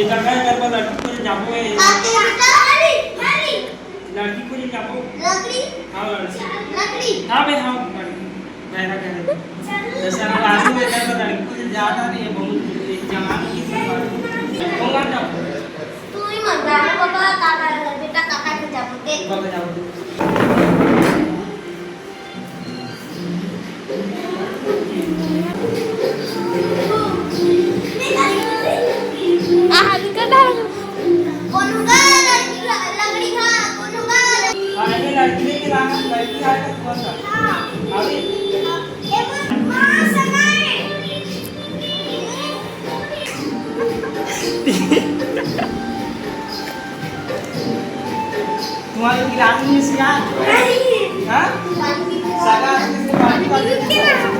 इधर काय कर बा लड़की को जाबो है लड़की को जाबो लकड़ी हां लकड़ी हां भाई हां वैसा कह रहे जैसे हम आदमी में कर बा लड़की को ज्यादा नहीं है बहुत जमाने की बात होगा ना तू ही मत रहा बाबा काका बेटा काका को जाबो दे बाबा जाओ लड़की के लाना लड़की आए तो कौन सा अभी तुम्हारी गिरानी है सिया हाँ सगा से पानी